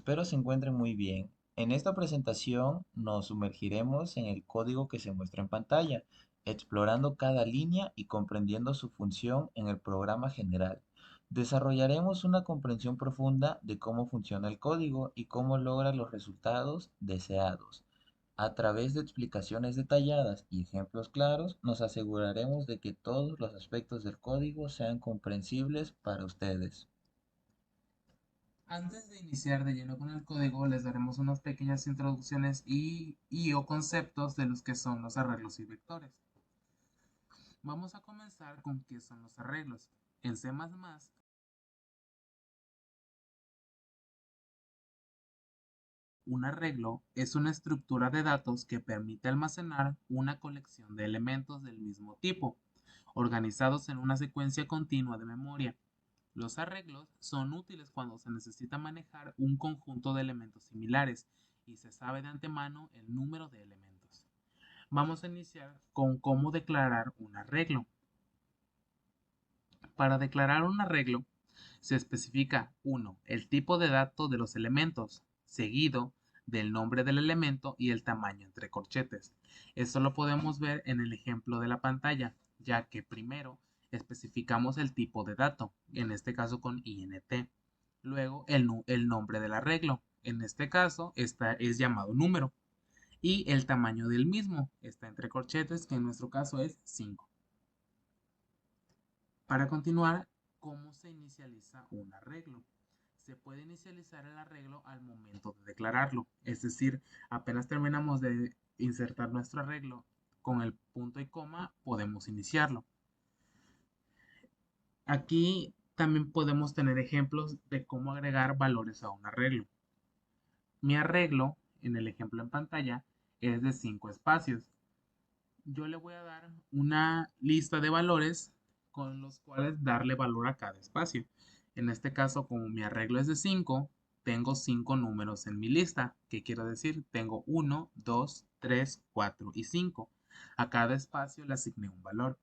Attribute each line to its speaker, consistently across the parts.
Speaker 1: espero se encuentren muy bien. En esta presentación nos sumergiremos en el código que se muestra en pantalla, explorando cada línea y comprendiendo su función en el programa general. Desarrollaremos una comprensión profunda de cómo funciona el código y cómo logra los resultados deseados. A través de explicaciones detalladas y ejemplos claros, nos aseguraremos de que todos los aspectos del código sean comprensibles para ustedes.
Speaker 2: Antes de iniciar de lleno con el código, les daremos unas pequeñas introducciones y o conceptos de los que son los arreglos y vectores. Vamos a comenzar con qué son los arreglos. En C++, un arreglo es una estructura de datos que permite almacenar una colección de elementos del mismo tipo, organizados en una secuencia continua de memoria. Los arreglos son útiles cuando se necesita manejar un conjunto de elementos similares y se sabe de antemano el número de elementos. Vamos a iniciar con cómo declarar un arreglo. Para declarar un arreglo, se especifica 1. El tipo de datos de los elementos, seguido del nombre del elemento y el tamaño entre corchetes. Esto lo podemos ver en el ejemplo de la pantalla, ya que primero especificamos el tipo de dato, en este caso con int. Luego el nombre del arreglo, en este caso es llamado número. Y el tamaño del mismo, está entre corchetes, que en nuestro caso es 5. Para continuar, ¿cómo se inicializa un arreglo? Se puede inicializar el arreglo al momento de declararlo, es decir, apenas terminamos de insertar nuestro arreglo con el punto y coma, podemos iniciarlo. Aquí también podemos tener ejemplos de cómo agregar valores a un arreglo. Mi arreglo, en el ejemplo en pantalla, es de 5 espacios. Yo le voy a dar una lista de valores con los cuales darle valor a cada espacio. En este caso, como mi arreglo es de 5, tengo 5 números en mi lista. ¿Qué quiero decir? Tengo 1, 2, 3, 4 y 5. A cada espacio le asigné un valor.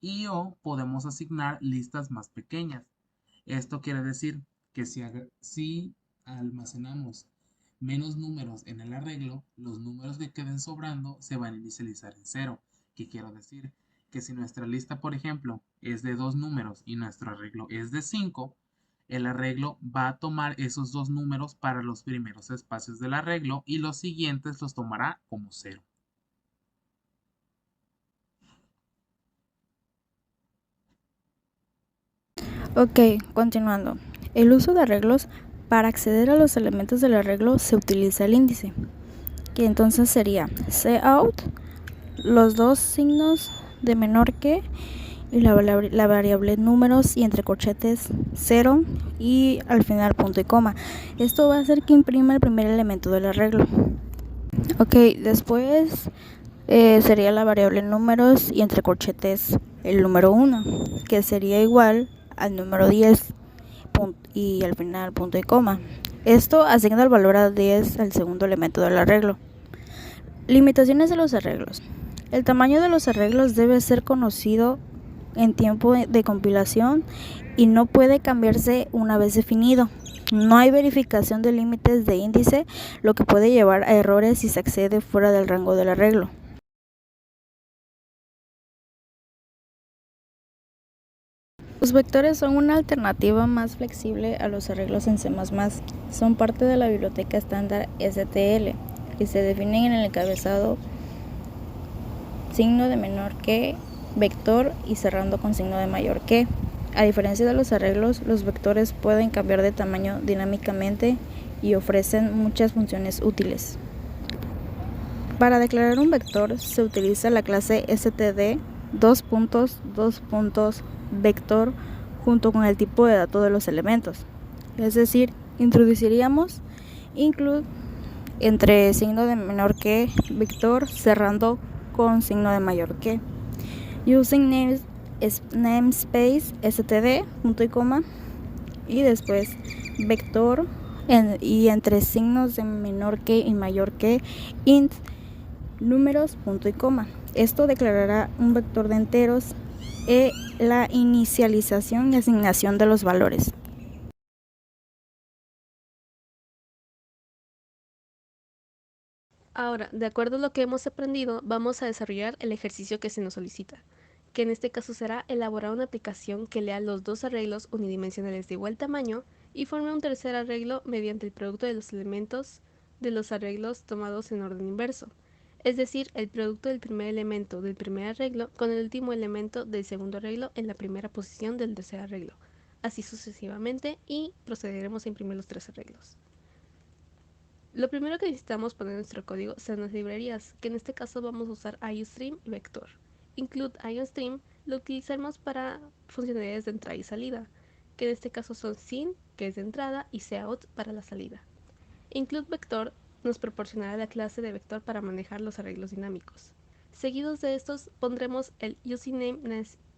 Speaker 2: Y o podemos asignar listas más pequeñas. Esto quiere decir que si almacenamos menos números en el arreglo, los números que queden sobrando se van a inicializar en cero. ¿Qué quiero decir? Que si nuestra lista, por ejemplo, es de 2 números y nuestro arreglo es de 5, el arreglo va a tomar esos 2 números para los primeros espacios del arreglo y los siguientes los tomará como cero.
Speaker 3: Ok, continuando. El uso de arreglos. Para acceder a los elementos del arreglo se utiliza el índice, que entonces sería cout, los dos signos de menor que y la variable números y entre corchetes 0 y al final punto y coma. Esto va a hacer que imprima el primer elemento del arreglo. Ok, después sería la variable números y entre corchetes el número 1, que sería igual al número 10 y al final punto y coma. Esto asigna el valor a 10 al segundo elemento del arreglo. Limitaciones de los arreglos. El tamaño de los arreglos debe ser conocido en tiempo de compilación y no puede cambiarse una vez definido. No hay verificación de límites de índice, lo que puede llevar a errores si se accede fuera del rango del arreglo. Los vectores son una alternativa más flexible a los arreglos en C++. Son parte de la biblioteca estándar STL y se definen en el encabezado signo de menor que, vector y cerrando con signo de mayor que. A diferencia de los arreglos, los vectores pueden cambiar de tamaño dinámicamente y ofrecen muchas funciones útiles. Para declarar un vector se utiliza la clase std vector junto con el tipo de datos de los elementos. Es decir, introduciríamos include entre signo de menor que vector cerrando con signo de mayor que. Using namespace std punto y coma y después vector y entre signos de menor que y mayor que int números punto y coma. Esto declarará un vector de enteros y la inicialización y asignación de los valores.
Speaker 4: Ahora, de acuerdo a lo que hemos aprendido, vamos a desarrollar el ejercicio que se nos solicita, que en este caso será elaborar una aplicación que lea los dos arreglos unidimensionales de igual tamaño y forme un tercer arreglo mediante el producto de los elementos de los arreglos tomados en orden inverso, es decir, el producto del primer elemento del primer arreglo con el último elemento del segundo arreglo en la primera posición del tercer arreglo, así sucesivamente, y procederemos a imprimir los tres arreglos. Lo primero que necesitamos poner en nuestro código son las librerías, que en este caso vamos a usar IonStream y Vector. Include IonStream lo utilizaremos para funcionalidades de entrada y salida, que en este caso son SIN, que es de entrada, y Cout para la salida. Include Vector nos proporcionará la clase de vector para manejar los arreglos dinámicos. Seguidos de estos pondremos el UseName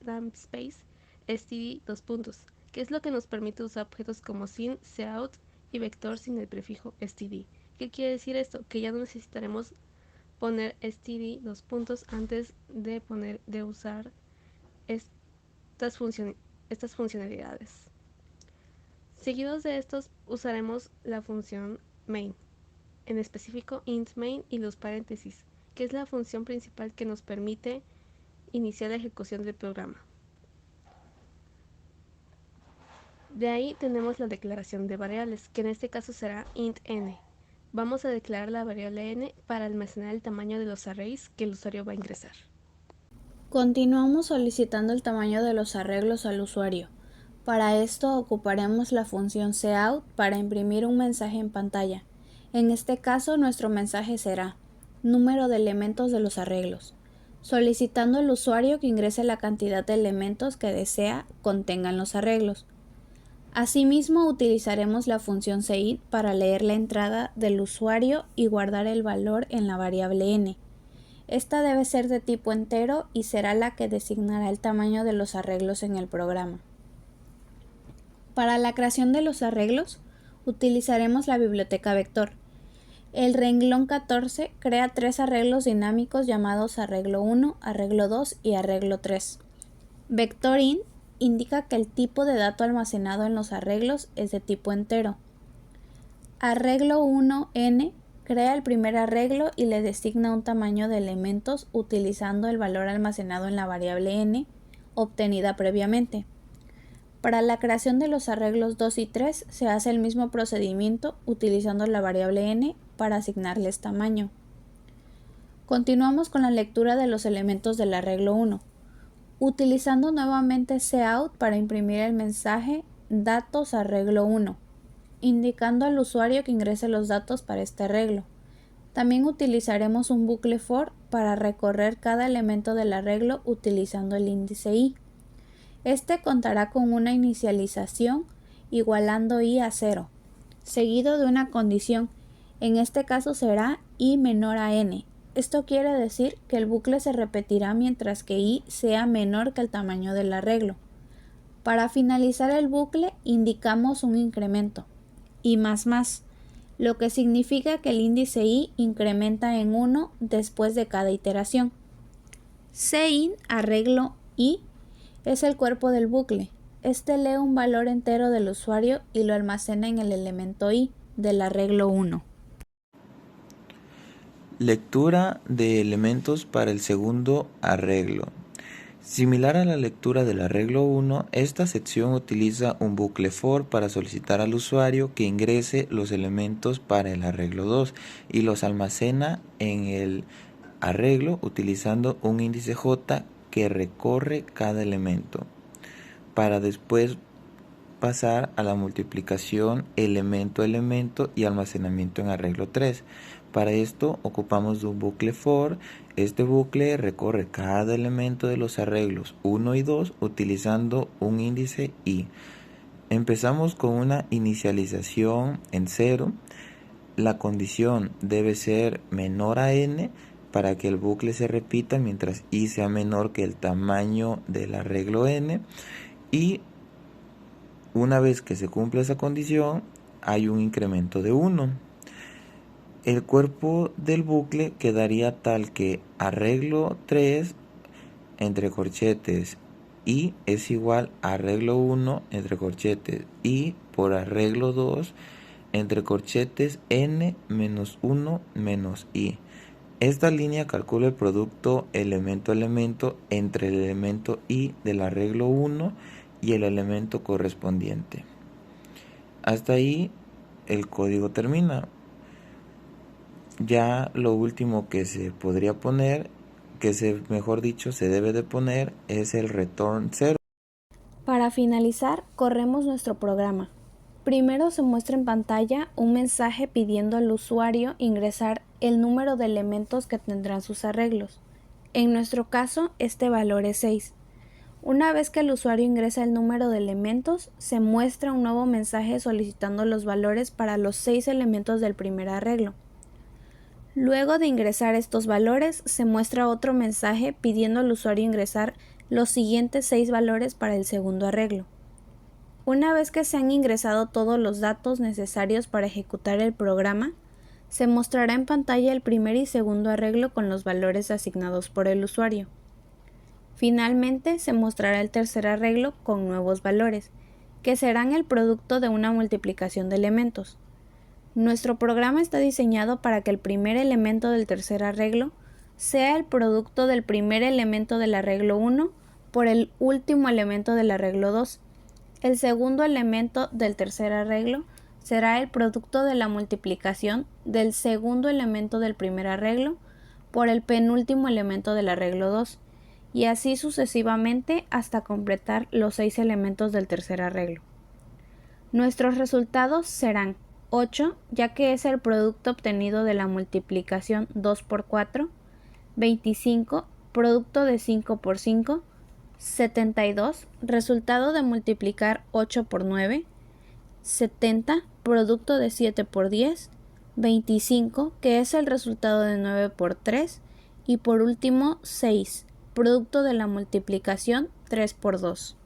Speaker 4: namespace std : que es lo que nos permite usar objetos como SIN, Cout y Vector sin el prefijo std. ¿Qué quiere decir esto? Que ya no necesitaremos poner std : antes de usar estas funcionalidades. Seguidos de estos usaremos la función main, en específico int main y los paréntesis, que es la función principal que nos permite iniciar la ejecución del programa. De ahí tenemos la declaración de variables, que en este caso será int n. Vamos a declarar la variable n para almacenar el tamaño de los arrays que el usuario va a ingresar.
Speaker 3: Continuamos solicitando el tamaño de los arreglos al usuario. Para esto ocuparemos la función Cout para imprimir un mensaje en pantalla. En este caso nuestro mensaje será número de elementos de los arreglos, solicitando al usuario que ingrese la cantidad de elementos que desea contengan los arreglos. Asimismo, utilizaremos la función seid para leer la entrada del usuario y guardar el valor en la variable n. Esta debe ser de tipo entero y será la que designará el tamaño de los arreglos en el programa. Para la creación de los arreglos, utilizaremos la biblioteca Vector. El renglón 14 crea tres arreglos dinámicos llamados arreglo 1, arreglo 2 y arreglo 3. VectorIn indica que el tipo de dato almacenado en los arreglos es de tipo entero. Arreglo 1n crea el primer arreglo y le designa un tamaño de elementos utilizando el valor almacenado en la variable n obtenida previamente. Para la creación de los arreglos 2 y 3 se hace el mismo procedimiento utilizando la variable n para asignarles tamaño. Continuamos con la lectura de los elementos del arreglo 1. Utilizando nuevamente Cout para imprimir el mensaje datos arreglo 1, indicando al usuario que ingrese los datos para este arreglo. También utilizaremos un bucle for para recorrer cada elemento del arreglo utilizando el índice i. Este contará con una inicialización igualando i a 0, seguido de una condición, en este caso será i menor a n. Esto quiere decir que el bucle se repetirá mientras que i sea menor que el tamaño del arreglo. Para finalizar el bucle indicamos un incremento, i++, lo que significa que el índice i incrementa en 1 después de cada iteración. Cin arreglo i es el cuerpo del bucle. Este lee un valor entero del usuario y lo almacena en el elemento i del arreglo 1.
Speaker 1: Lectura de elementos para el segundo arreglo. Similar a la lectura del arreglo 1, esta sección utiliza un bucle for para solicitar al usuario que ingrese los elementos para el arreglo 2 y los almacena en el arreglo utilizando un índice j que recorre cada elemento, para después pasar a la multiplicación elemento a elemento y almacenamiento en arreglo 3. Para esto ocupamos de un bucle for. Este bucle recorre cada elemento de los arreglos 1 y 2 utilizando un índice i. Empezamos con una inicialización en 0. La condición debe ser menor a n para que el bucle se repita mientras i sea menor que el tamaño del arreglo n. Y una vez que se cumple esa condición, hay un incremento de 1. El cuerpo del bucle quedaría tal que arreglo 3 entre corchetes i es igual a arreglo 1 entre corchetes i por arreglo 2 entre corchetes n menos 1 menos i. Esta línea calcula el producto elemento a elemento entre el elemento i del arreglo 1 y el elemento correspondiente. Hasta ahí el código termina. Ya lo último que se podría poner, mejor dicho, se debe de poner, es el return 0.
Speaker 3: Para finalizar, corremos nuestro programa. Primero se muestra en pantalla un mensaje pidiendo al usuario ingresar el número de elementos que tendrán sus arreglos. En nuestro caso, este valor es 6. Una vez que el usuario ingresa el número de elementos, se muestra un nuevo mensaje solicitando los valores para los 6 elementos del primer arreglo. Luego de ingresar estos valores, se muestra otro mensaje pidiendo al usuario ingresar los siguientes 6 valores para el segundo arreglo. Una vez que se han ingresado todos los datos necesarios para ejecutar el programa, se mostrará en pantalla el primer y segundo arreglo con los valores asignados por el usuario. Finalmente, se mostrará el tercer arreglo con nuevos valores, que serán el producto de una multiplicación de elementos. Nuestro programa está diseñado para que el primer elemento del tercer arreglo sea el producto del primer elemento del arreglo 1 por el último elemento del arreglo 2. El segundo elemento del tercer arreglo será el producto de la multiplicación del segundo elemento del primer arreglo por el penúltimo elemento del arreglo 2, y así sucesivamente hasta completar los 6 elementos del tercer arreglo. Nuestros resultados serán 8, ya que es el producto obtenido de la multiplicación 2 por 4, 25, producto de 5 por 5, 72, resultado de multiplicar 8 por 9, 70, producto de 7 por 10, 25, que es el resultado de 9 por 3, y por último 6, producto de la multiplicación 3 por 2.